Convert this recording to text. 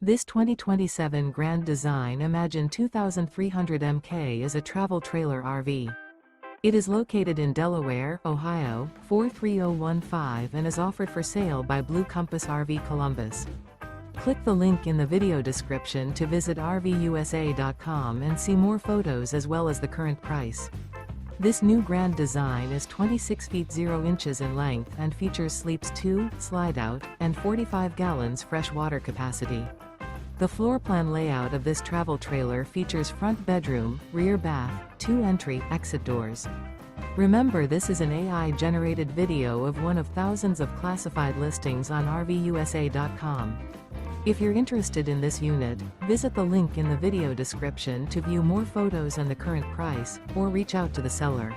This 2027 Grand Design Imagine 2300 MK is a travel trailer RV. It is located in Delaware, Ohio, 43015 and is offered for sale by Blue Compass RV Columbus. Click the link in the video description to visit RVUSA.com and see more photos as well as the current price. This new Grand Design is 26 feet 0 inches in length and features sleeps 2, Slideout, and 45 gallons fresh water capacity. The floor plan layout of this travel trailer features front bedroom, rear bath, 2 entry/exit doors. Remember, this is an AI-generated video of one of thousands of classified listings on RVUSA.com. If you're interested in this unit, visit the link in the video description to view more photos and the current price, or reach out to the seller.